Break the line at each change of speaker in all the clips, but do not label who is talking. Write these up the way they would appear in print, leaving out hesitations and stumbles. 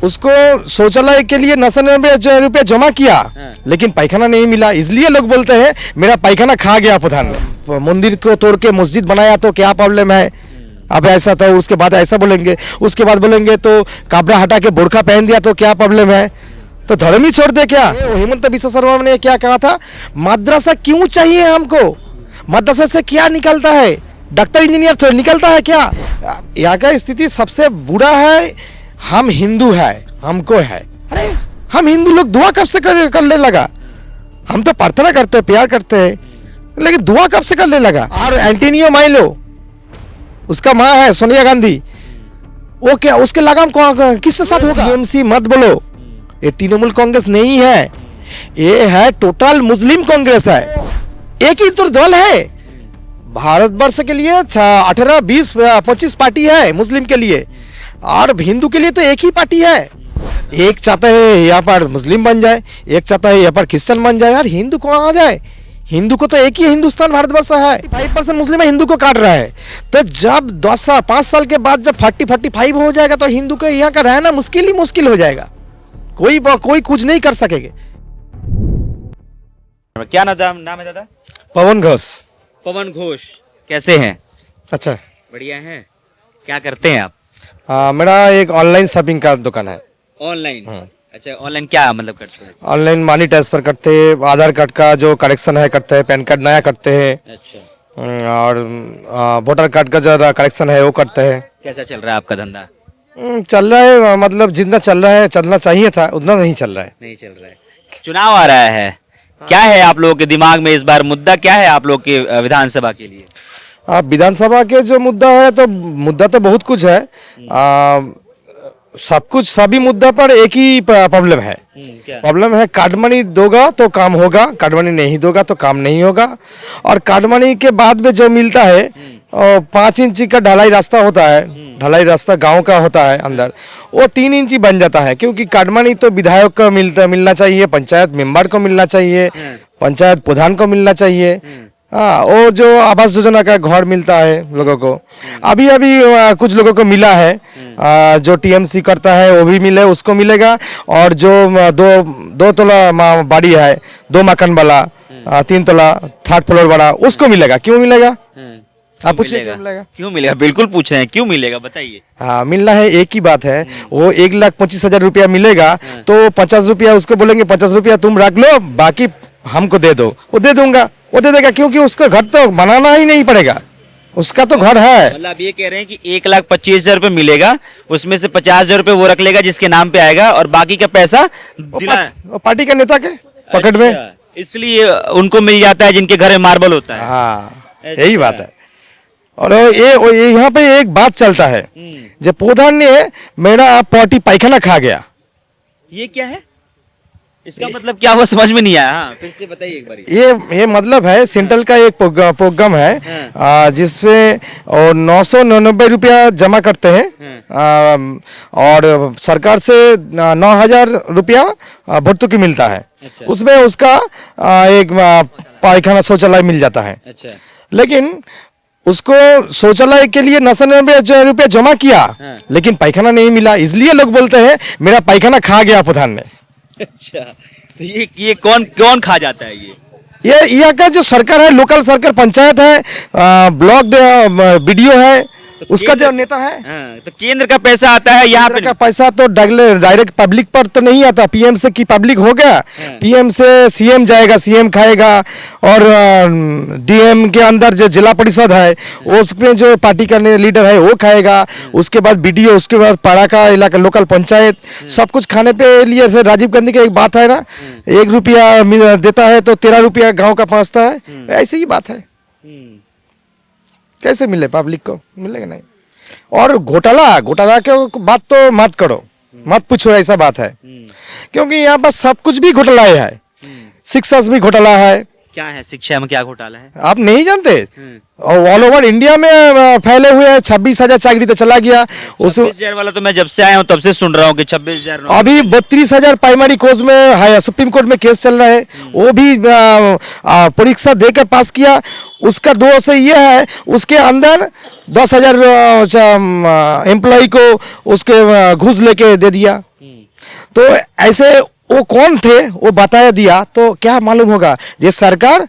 उसको शौचालय के लिए 99 रुपये जमा किया, लेकिन पैखाना नहीं मिला, इसलिए लोग बोलते हैं मेरा पैखाना खा गया प्रधान ने। मंदिर को तोड़ के मस्जिद बनाया तो क्या प्रॉब्लम है? अब ऐसा तो उसके बाद ऐसा बोलेंगे, उसके बाद बोलेंगे तो काबरा हटा के बुर्खा पहन दिया तो क्या प्रॉब्लम है? तो धर्म ही छोड़ दे क्या? हेमंत बिश्व शर्मा ने क्या कहा था, मद्रासा क्यों चाहिए हमको? मद्रासा से क्या निकलता है? डॉक्टर इंजीनियर तो निकलता है क्या? यहाँ का स्थिति सबसे बुरा है। हम हिंदू है, हमको है, अरे हम हिंदू लोग दुआ कब से करने लगा? हम तो प्रार्थना करते हैं, प्यार करते हैं, लेकिन दुआ कब से करने लगा? और एंटोनियो माइलो, उसका माँ है सोनिया गांधी, वो क्या उसके लगाम किसके साथ होगा? टीएमसी मत बोलो, ये तृणमूल कांग्रेस नहीं है, ये है टोटल मुस्लिम कांग्रेस है। एक ही तो दल है भारतवर्ष के लिए, 18, 20, 25 पार्टी है मुस्लिम के लिए, और हिंदू के लिए तो एक ही पार्टी है। एक चाहता है यहाँ पर मुस्लिम बन जाए, एक चाहता है यहाँ पर क्रिश्चियन बन जाए, यार हिंदू कहाँ आ जाए? हिंदू को तो एक ही हिंदुस्तान भारतवर्ष है। 5% मुस्लिम है, हिंदू को काट रहा है। तो जब 5 साल के बाद जब 40-45 हो जाएगा तो हिंदू को यहाँ का रहना मुश्किल ही मुश्किल हो जाएगा, कोई कुछ नहीं कर सकेगा।
क्या नाम है दादा?
पवन घोष।
पवन घोष, कैसे हैं?
अच्छा,
बढ़िया हैं। क्या करते हैं आप?
मेरा एक ऑनलाइन शॉपिंग का दुकान है।
ऑनलाइन? अच्छा, ऑनलाइन क्या मतलब करते हैं?
ऑनलाइन मनी ट्रांसफर करते हैं, आधार कार्ड का जो करेक्शन है करते हैं, पैन कार्ड नया करते हैं,
अच्छा,
और वोटर कार्ड का जो करेक्शन है वो करते हैं।
कैसा चल रहा है आपका धंधा?
चल रहा है, मतलब जितना चल रहा है, चलना चाहिए था उतना नहीं चल रहा है।
नहीं चल रहा है। चुनाव आ रहा है, क्या है आप लोगों के दिमाग में इस बार मुद्दा क्या है आप लोग के विधानसभा के लिए?
विधानसभा के जो मुद्दा है, तो मुद्दा तो बहुत कुछ है, सब कुछ सभी मुद्दा पर एक ही प्रॉब्लम है। प्रॉब्लम है कार्ड मनी दोगा तो काम होगा, कार्ड मनी नहीं दोगा तो काम नहीं होगा। और कार्ड मनी के बाद में जो मिलता है 5 इंची का ढलाई रास्ता होता है, ढलाई रास्ता गांव का होता है अंदर, वो 3 इंची बन जाता है, क्योंकि कार्ड मनी तो विधायक को मिलना चाहिए, पंचायत मेंबर को मिलना चाहिए, पंचायत प्रधान को मिलना चाहिए। हाँ, और जो आवास योजना का घर मिलता है लोगों को, अभी कुछ लोगों को मिला है, जो टीएमसी करता है वो भी मिले, उसको मिलेगा। और जो दो तोला बाड़ी है, 2 मकान वाला, 3 तोला 3rd फ्लोर वाला, उसको मिलेगा। क्यों मिलेगा? आप पूछिए क्यों मिलेगा?
क्यों मिलेगा? बिल्कुल पूछ रहे हैं, क्यों मिलेगा बताइए।
हाँ, मिलना है, एक ही बात है। वो 1,25,000 रुपया मिलेगा तो 50 रुपया उसको बोलेंगे 50 रुपया तुम रख लो, बाकी हमको दे दो, वो दे दूंगा, वो दे देगा, क्योंकि उसका घर तो बनाना ही नहीं पड़ेगा, उसका तो घर है।
मतलब आप ये कह रहे हैं कि 1,25,000 रुपए मिलेगा, उसमें से 50,000 रुपए वो रख लेगा जिसके नाम पे आएगा, और बाकी का पैसा
पार्टी का नेता के पकड़ में,
इसलिए उनको मिल जाता है जिनके घर में मार्बल होता है।
हाँ, यही बात है। और ये यहाँ पे एक बात चलता है, जब प्रधान ने मेरा पार्टी पैखाना खा गया, ये
क्या है? इसका मतलब क्या हुआ समझ में नहीं आया। हाँ, फिर से बताइए एक बार।
ये मतलब है सेंट्रल का एक प्रोग्राम है, जिसमें 999 रुपया जमा करते हैं, और सरकार से 9,000 रुपया भर्तुकी मिलता है। अच्छा। उसमें उसका एक पायखाना शौचालय मिल जाता है। अच्छा। लेकिन उसको शौचालय के लिए 99 रुपया जमा किया, लेकिन पैखाना नहीं मिला, इसलिए लोग बोलते हैं मेरा पैखाना खा गया प्रधान ने।
अच्छा, तो ये कौन खा जाता है? ये
यहाँ का जो सरकार है, लोकल सरकार, पंचायत है, ब्लॉक बीडीओ है, तो उसका जो नेता है।
तो केंद्र का पैसा आता है यहाँ पे?
का पैसा तो डायरेक्ट पब्लिक पर तो नहीं आता, पीएम से की पब्लिक हो गया, पीएम से सीएम जाएगा, सीएम खाएगा, और डीएम के अंदर जो जिला परिषद है उसमें जो पार्टी का लीडर है वो खाएगा, उसके बाद बीडीओ, उसके बाद पाड़ा का इलाका, लोकल पंचायत, सब कुछ खाने पे लिए। से राजीव गांधी की एक बात है ना, 1 रुपया देता है तो 13 रुपया गाँव का पहुँचता है, ऐसी ही बात है। कैसे मिले पब्लिक को? मिलेगा नहीं। और घोटाला के बात तो मत करो, मत पूछो, ऐसा बात है, क्योंकि यहाँ पर सब कुछ भी घोटाला है। शिक्षा में घोटाला है।
क्या है शिक्षा में, क्या घोटाला है?
आप नहीं जानते? और ऑल ओवर इंडिया में फैले हुए हैं। 26,000 चाकरी तो चला गया।
26,000 वाला तो मैं जब से आया हूँ तब से सुन रहा हूँ कि 26,000।
अभी 32,000 प्राइमरी कोर्स में है, सुप्रीम कोर्ट में केस चल रहा है, वो भी परीक्षा देकर पास किया। उसका दोष ये है, उसके अंदर 10,000 एम्प्लॉय को उसके घूस लेके दे दिया। तो ऐसे वो कौन थे वो बताया दिया तो क्या मालूम होगा, ये सरकार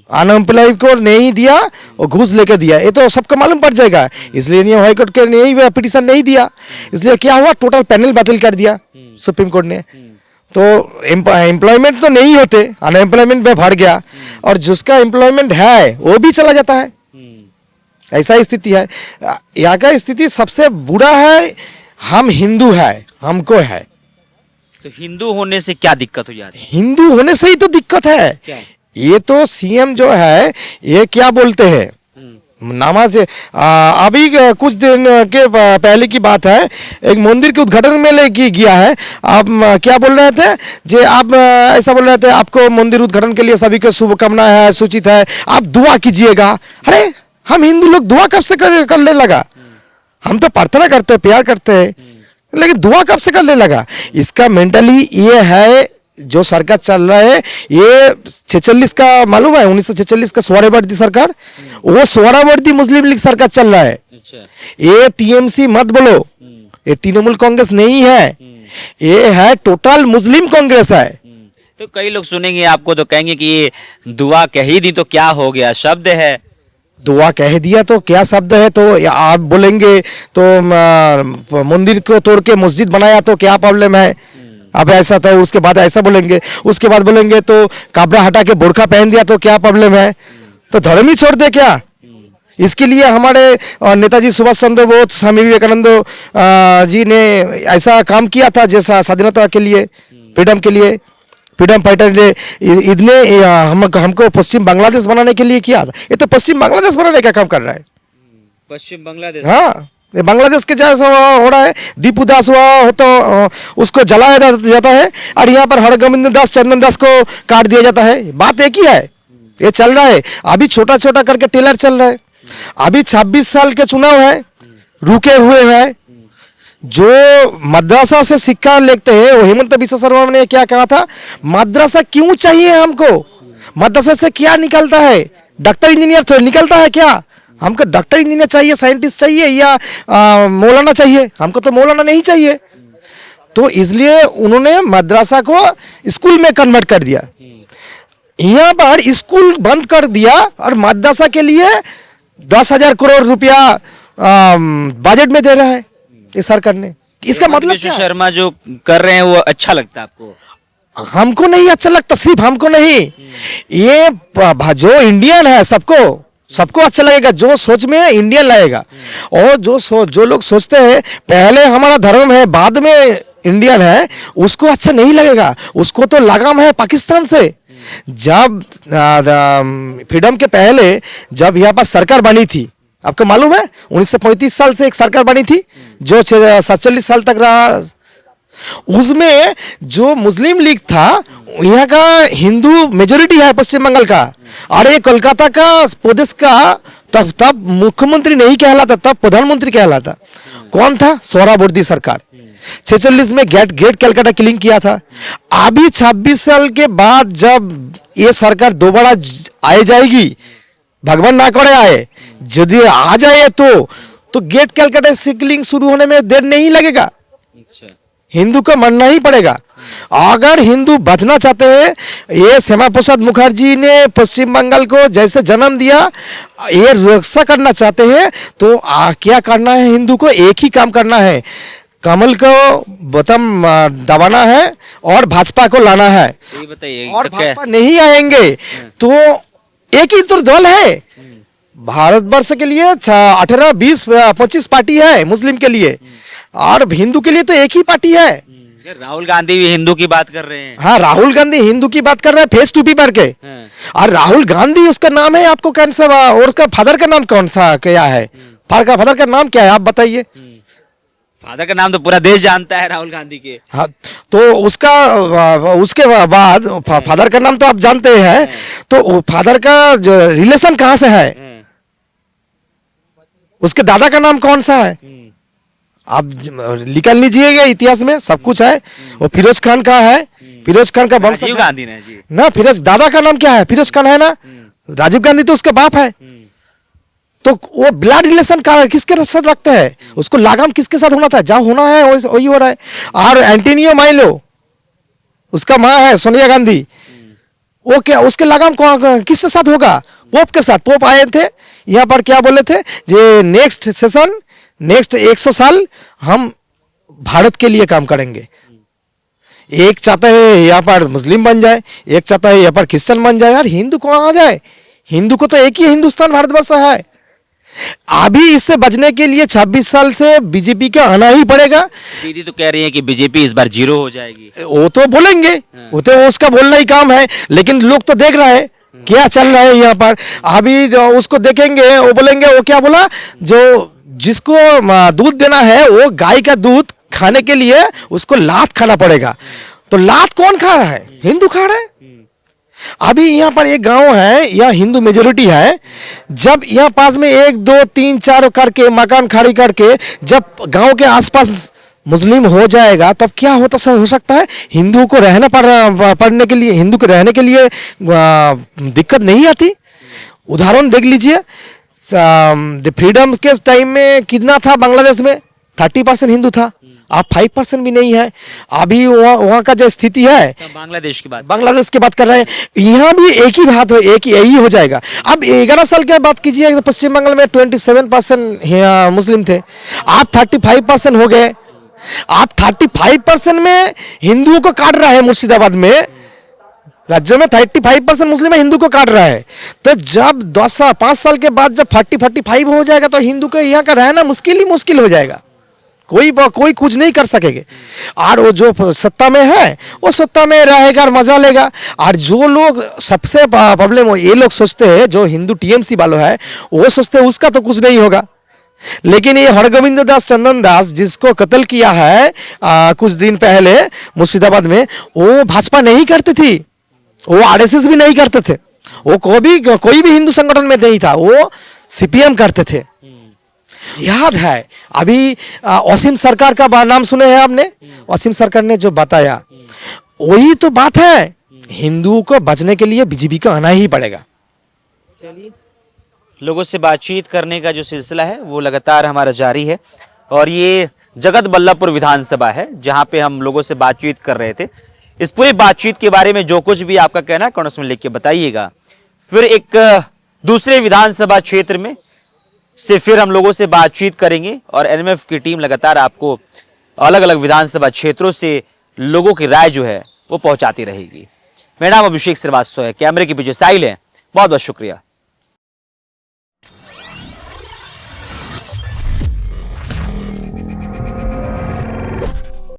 अनएम्प्लॉयड को नहीं दिया और घूस लेके दिया, ये तो सबको मालूम पड़ जाएगा। इसलिए नहीं हाई कोर्ट के नहीं पिटीशन नहीं दिया, इसलिए क्या हुआ, टोटल पैनल बातिल कर दिया सुप्रीम कोर्ट ने। तो एम्प्लॉयमेंट तो नहीं होते, अनएम्प्लॉयमेंट में भर गया और जिसका एम्प्लॉयमेंट है वो भी चला जाता है। ऐसा स्थिति है यहाँ का। स्थिति सबसे बुरा है, हम हिंदू है, हमको है।
तो हिंदू होने से क्या दिक्कत हो जाती है?
हिंदू होने से ही तो दिक्कत है।
क्या?
ये तो सीएम जो है ये क्या बोलते हैं, नमाज अभी कुछ दिन के पहले की बात है, एक मंदिर के उद्घाटन में लेके गया है। आप क्या बोल रहे थे जे, आप ऐसा बोल रहे थे आपको मंदिर उद्घाटन के लिए सभी को शुभकामना है, सूचित है, आप दुआ कीजिएगा। अरे हम हिंदू लोग दुआ कब से करने लगा? हम तो प्रार्थना करते हैं, प्यार करते हैं, लेकिन दुआ कब से करने लगा? इसका मेंटली ये है जो सरकार चल रहा है, ये 46 का मालूम है, 1946 का सोहरावर्दी सरकार, वो सोहरावर्दी मुस्लिम लीग सरकार चल रहा है।
अच्छा।
ये टीएमसी मत बोलो, ये तृणमूल कांग्रेस नहीं है, ये है टोटल मुस्लिम कांग्रेस है।
तो कई लोग सुनेंगे आपको तो कहेंगे कि ये दुआ कह ही दी तो क्या हो गया, शब्द है।
दुआ कह दिया तो क्या शब्द है, तो आप बोलेंगे तो मंदिर को तोड़ के मस्जिद बनाया तो क्या प्रॉब्लम है, अब ऐसा तो उसके बाद ऐसा बोलेंगे, उसके बाद बोलेंगे तो काबरा हटा के बुर्का पहन दिया तो क्या प्रॉब्लम है, तो धर्म ही छोड़ दे क्या? इसके लिए हमारे नेताजी सुभाष चंद्र बोस, स्वामी विवेकानंद जी ने ऐसा काम किया था, जैसा स्वाधीनता के लिए, फ्रीडम के लिए, फ्रीडम फाइटर ने इतने हमको पश्चिम बांग्लादेश बनाने के लिए किया था। ये तो पश्चिम बांग्लादेश बनाने का काम कर रहा है,
पश्चिम बांग्लादेश।
हाँ, ये बांग्लादेश के जैसा हो रहा है। दीपू दास हुआ हो तो उसको जलाया जाता है, और यहाँ पर हरगोविंद दास, चंदन दास को काट दिया जाता है। बात एक ही है, ये चल रहा है। अभी छोटा छोटा करके टेलर चल रहा है। अभी 26 साल के चुनाव है, रुके हुए हैं। जो मद्रासा से शिक्षा लेते हैं, वो हेमंत बिश्व शर्मा ने क्या कहा था, मद्रासा क्यों चाहिए हमको, मद्रासा से क्या निकलता है, डॉक्टर इंजीनियर तो निकलता है क्या? हमको डॉक्टर इंजीनियर चाहिए, साइंटिस्ट चाहिए, या मौलाना चाहिए? हमको तो मौलाना नहीं चाहिए। तो इसलिए उन्होंने मद्रासा को स्कूल में कन्वर्ट कर दिया। यहाँ पर स्कूल बंद कर दिया और मद्रासा के लिए 10,000 करोड़ रुपया बजट में दे रहा है ये सरकार ने। इसका मतलब क्या?
शर्मा जो कर रहे हैं वो अच्छा लगता है आपको?
हमको नहीं अच्छा लगता, सिर्फ हमको नहीं, ये जो इंडियन है सबको अच्छा लगेगा। जो सोच में इंडियन लगेगा, और जो लोग सोचते हैं पहले हमारा धर्म है बाद में इंडियन है, उसको अच्छा नहीं लगेगा। उसको तो लगाम है पाकिस्तान से। जब फ्रीडम के पहले जब यहाँ पर सरकार बनी थी, आपको मालूम है 1935 साल से एक सरकार बनी थी जो 47 साल तक रहा। उसमें जो मुस्लिम लीग था, यहाँ का हिंदू मेजोरिटी है पश्चिम बंगाल का, और ये कोलकाता का प्रदेश का तब मुख्यमंत्री नहीं कहलाता, तब प्रधानमंत्री कहलाता। कौन था? सोहरावर्दी सरकार। 46 में गेट कलकत्ता किलिंग किया था। अभी 26 साल के बाद जब ये सरकार दोबारा आ जाएगी, भगवान ना करे आए, यदि आ जाए तो गेट कलकत्ता किलिंग शुरू होने में देर नहीं लगेगा। हिंदू को मानना ही पड़ेगा। अगर हिंदू बचना चाहते हैं, ये श्यामा प्रसाद मुखर्जी ने पश्चिम बंगाल को जैसे जन्म दिया, ये रक्षा करना चाहते हैं तो क्या करना है? हिंदू को एक ही काम करना है, कमल को बटन दबाना है और भाजपा को लाना है।
ये बताइए,
और
तो
भाजपा नहीं आएंगे तो एक ही तो दल है भारतवर्ष के लिए। 18, 20, 25 पार्टी है मुस्लिम के लिए, और हिंदू के लिए तो एक ही पार्टी है।
राहुल गांधी भी हिंदू की बात कर रहे हैं।
हाँ, राहुल गांधी हिंदू की बात कर रहे हैं, फेस टूपी पहन के। और राहुल गांधी उसका नाम है, आपको कौन सा, और उसका फादर का नाम कौन सा क्या है? फादर का नाम क्या है आप बताइए?
फादर का नाम तो पूरा देश जानता है, राहुल गांधी के।
हाँ, तो उसके बाद फादर का नाम तो आप जानते हैं, तो फादर का रिलेशन कहाँ से है? उसके दादा का नाम कौन सा है? आप निकाल लीजिएगा, इतिहास में सब कुछ है। वो फिरोज खान का है, फिरोज खान का वंश।
राजीव गांधी ने जी
ना, फिरोज दादा का नाम क्या है? फिरोज खान है ना, राजीव गांधी तो उसका बाप है। तो वो ब्लड रिलेशन का किसके साथ रखते हैं, उसको लगाम किसके साथ होना था, जहां होना है वही हो रहा है। और एंटोनियो माइलो उसका माँ है सोनिया गांधी, वो क्या उसके लगाम किसके साथ होगा, पोप के साथ। पोप आए थे यहाँ पर, क्या बोले थे, जे नेक्स्ट सेशन, नेक्स्ट 100 साल हम भारत के लिए काम करेंगे। एक चाहता है यहाँ पर मुस्लिम बन जाए, एक चाहता है यहाँ पर क्रिश्चियन बन जाए, यार हिंदू कहाँ आ जाए, हिंदू को तो एक ही हिंदुस्तान भारतवर्ष है। अभी इससे बचने के लिए 26 साल से बीजेपी का आना ही पड़ेगा।
दीदी तो कह रही है कि बीजेपी इस बार 0 हो जाएगी।
वो तो बोलेंगे, वो तो उसका बोलना ही काम है, लेकिन लोग तो देख रहे हैं क्या चल रहा है यहाँ पर। अभी जो उसको देखेंगे वो बोलेंगे, वो क्या बोला, जो जिसको दूध देना है वो गाय का दूध खाने के लिए उसको लात खाना पड़ेगा। तो लात कौन खा रहा है, हिंदू खा रहा है। अभी यहाँ पर एक गांव है, यहाँ हिंदू मेजोरिटी है, जब यहाँ पास में 1 2 3 4 करके मकान खाली करके जब गांव के आसपास मुस्लिम हो जाएगा, तब क्या हो सकता है, हिंदुओं को रहना पड़ने के लिए, हिंदू को रहने के लिए दिक्कत नहीं आती। उदाहरण देख लीजिए, फ्रीडम के टाइम में कितना था बांग्लादेश में, 30% हिंदू था, अब 5% भी नहीं है। अभी वहाँ का जो स्थिति है,
बांग्लादेश की बात
कर रहे हैं, यहाँ भी एक ही बात हो, एक यही हो जाएगा। अब 11 साल की बात कीजिए तो पश्चिम बंगाल में 27% मुस्लिम थे, आप 35% हो गए। आप 35% में हिंदुओं को काट रहा है, मुर्शिदाबाद में राज्य में 35% मुस्लिम है, हिंदू को काट रहा है। तो जब 5 साल के बाद जब 45 हो जाएगा तो हिंदू को यहाँ का रहना मुश्किल हो जाएगा, कोई कुछ नहीं कर सकेंगे। और वो जो सत्ता में है वो सत्ता में रहेगा और मजा लेगा। और जो लोग सबसे प्रॉब्लम, ये लोग सोचते हैं, जो हिंदू टीएमसी वालों है वो सोचते हैं उसका तो कुछ नहीं होगा। लेकिन ये हरगोविंद दास चंदन दास जिसको कत्ल किया है कुछ दिन पहले मुर्शिदाबाद में, वो भाजपा नहीं करती थी, वो आरएसएस भी नहीं करते थे, वो कोई भी हिंदू संगठन में नहीं था, वो सीपीएम करते थे। याद है अभी असीम सरकार का नाम सुने हैं आपने, असीम सरकार ने जो बताया वही तो बात है, हिंदुओं को बचने के लिए बीजेपी को आना ही पड़ेगा।
लोगों से बातचीत करने का जो सिलसिला है वो लगातार हमारा जारी है, और ये जगत बल्लभपुर विधानसभा है जहां पे हम लोगों से बातचीत कर रहे थे। इस पूरी बातचीत के बारे में जो कुछ भी आपका कहना है कमेंट्स में लिख के बताइएगा। फिर एक दूसरे विधानसभा क्षेत्र में से फिर हम लोगों से बातचीत करेंगे, और एनएमएफ की टीम लगातार आपको अलग अलग विधानसभा क्षेत्रों से लोगों की राय जो है वो पहुंचाती रहेगी। मेरा नाम अभिषेक श्रीवास्तव है, कैमरे के पीछे साहिल है। बहुत बहुत शुक्रिया।